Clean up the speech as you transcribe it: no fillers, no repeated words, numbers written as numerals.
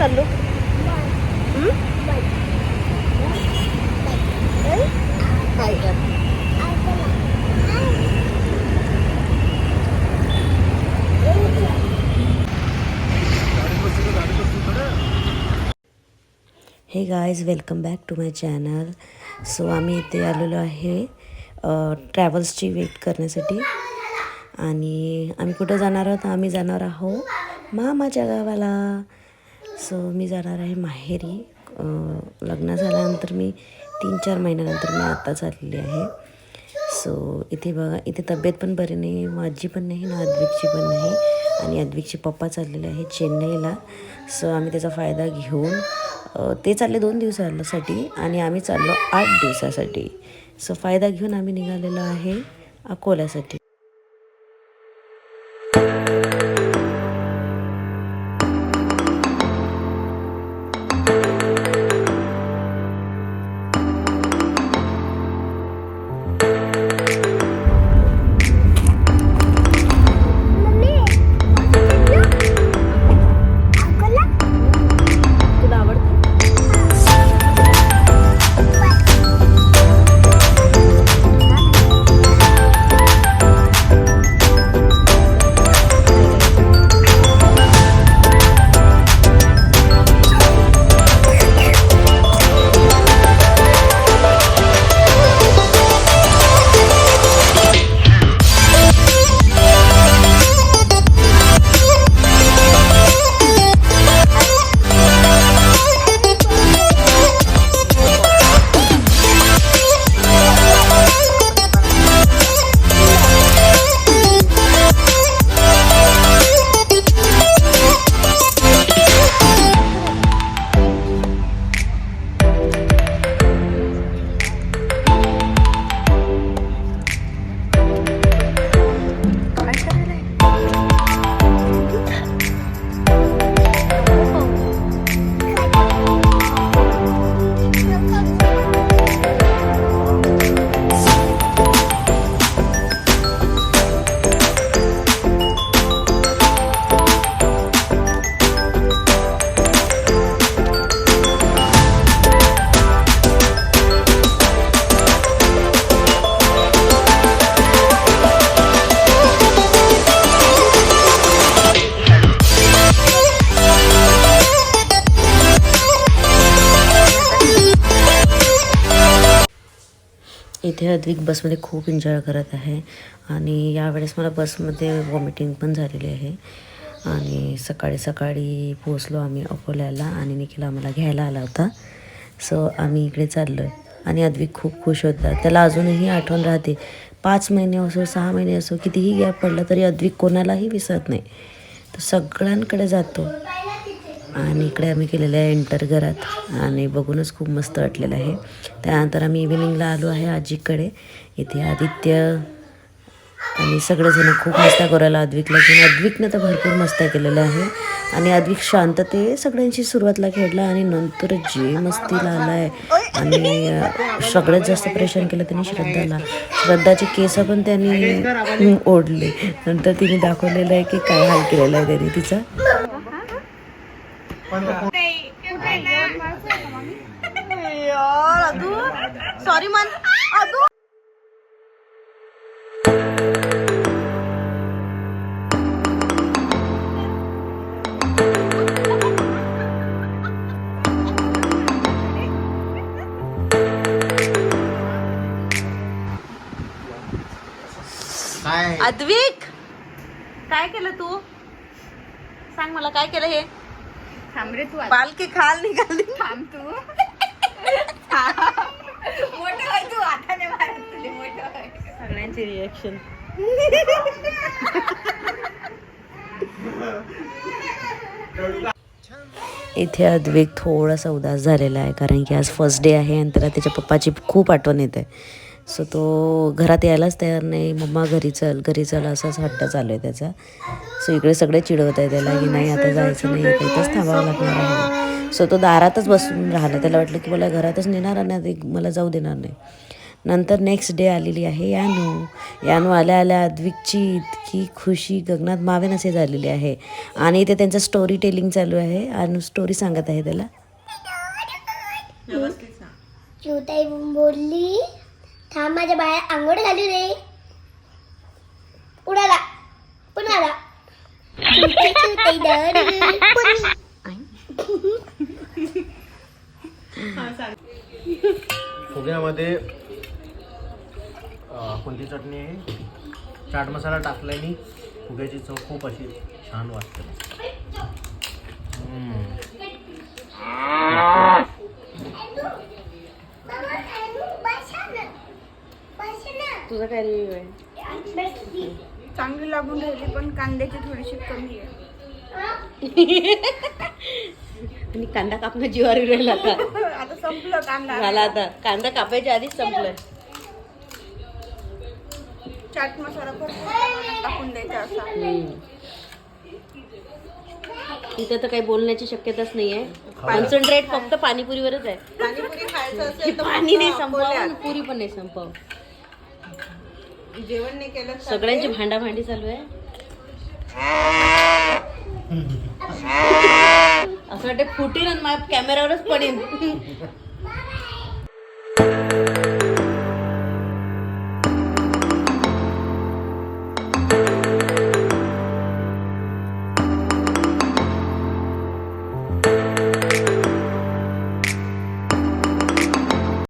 चाललो? काय कर हे guys, welcome back to my channel. So आम्ही इथे आलेलो आहे ट्रॅव्हल्सची वेट करण्यासाठी. आणि आम्ही कुठं जाणार आहोत? आम्ही जाणार आहोत मामाच्या गावाला. सो मी जाणार आहे माहेरी. लग्न झाल्यानंतर मी 3-4 महिन्यानंतर मी आता चाललेली आहे. सो इथे बघा, इथे तब्येत पण बरी नाही, माझी पण नाही ना अद्विकची पण नाही. आणि अद्विकचे पप्पा चाललेले आहेत चेन्नईला. सो आम्ही त्याचा फायदा घेऊन ते चालले 2 दिवसासाठी आणि आम्ही चाललो 8 दिवसासाठी. सो फायदा घेऊन आम्ही निघालेलो आहे अकोल्यासाठी. इथे अद्विक बसमध्ये खूप एन्जॉय करत आहे. आणि यावेळेस मला बसमध्ये वॉमिटिंग पण झालेली आहे. आणि सकाळी सकाळी पोहोचलो आम्ही अकोल्याला आणि निखिल आम्हाला घ्यायला आला होता. सो आम्ही इकडे चाललो आहे. आणि अद्विक खूप खुश होता. त्याला अजूनही आठवण राहते. 5 महिने असो, 6 महिने असो, कितीही गॅप पडला तरी अद्विक कोणालाही विसरत नाही. तो सगळ्यांकडे जातो. आणि इकडे आम्ही केलेलं आहे एंटर घरात. आणि बघूनच खूप मस्त वाटलेलं आहे. त्यानंतर आम्ही इव्हिनिंगला आलो आहे आजीकडे. इथे आदित्य आणि सगळेजण खूप मस्त्या करायला अद्विकला घेऊन. अद्विकनं तर भरपूर मस्त्या केलेल्या आहे. आणि अद्विक शांतते सगळ्यांची सुरुवातला खेळला आणि नंतर जे मस्तीला आला आहे. आणि सगळ्यात जास्त परेशान केलं त्यांनी श्रद्धाला. श्रद्धाचे केस पण त्यांनी ओढले. नंतर तिने दाखवलेलं आहे की काय हाल केलेला आहे त्यांनी तिचा. सॉरी मन अदू. अद्विक, काय केलं तू? सांग मला, काय केलं हे? थांब रे तू, पालखी खाल निघाली. थांब तू. मोठं होय तू, आता नाही मारत तुझे, मोठं होय. सगळ्यांची रिएक्शन. इथे अद्विक थोडासा उदास झालेला आहे कारण की आज फर्स्ट डे आहे आणि त्याला त्याच्या पप्पाची खूप आठवण येते. सो तो घरात यायलाच तयार नाही. मम्मा घरी चल, घरी चल, असाच हट्ट चालू आहे त्याचा. सो इकडे सगळे चिडवत आहे त्याला की नाही आता जायचं नाही, इथंच थांबावं लागणार आहे. सो तो दारातच बसून राहिला. त्याला वाटलं की मला घरातच नेणार आणि मला जाऊ देणार नाही. नंतर नेक्स्ट डे आलेली आहे यानू आल्या आल्या अद्विकची इतकी खुशी गगनात मावेन असे झालेली आहे. आणि इथे त्यांचं स्टोरी टेलिंग चालू आहे. अनु स्टोरी सांगत आहे त्याला. चिवताई बोलली थांब माझ्या बाहेर आंघोळ घालू दे. उडाला पुन्हा फुग्यामध्ये कोणती चटणी आहे, चाट मसाला टाकल्याने फुग्याची चव खूप अशी छान वाटते. तुझं काय रिव्ह्यू आहे? चांगली लागून राहिली पण कांद्याची थोडीशी कमी आहे. आणि कांदा कापणं जीवावर राहिला आता. आता संपलं कांदा. झाला आता कांदा कापायच्या आधीच संपलंय. चाट मसाला टाकून द्यायचा असा. इथे तर काही बोलण्याची शक्यताच नाहीये. कॉन्सन्ट्रेट फक्त पाणीपुरीवरच आहे. पाणीपुरी खायचं असेल तर पाणी नाही संपव, पुरी पण नाही संपव. जेवण नाही केलं सगळ्यांची भांडाभांडी चालू आहे. असं वाटतं फुटीन आणि माझ्या कॅमेऱ्यावरच पडेन.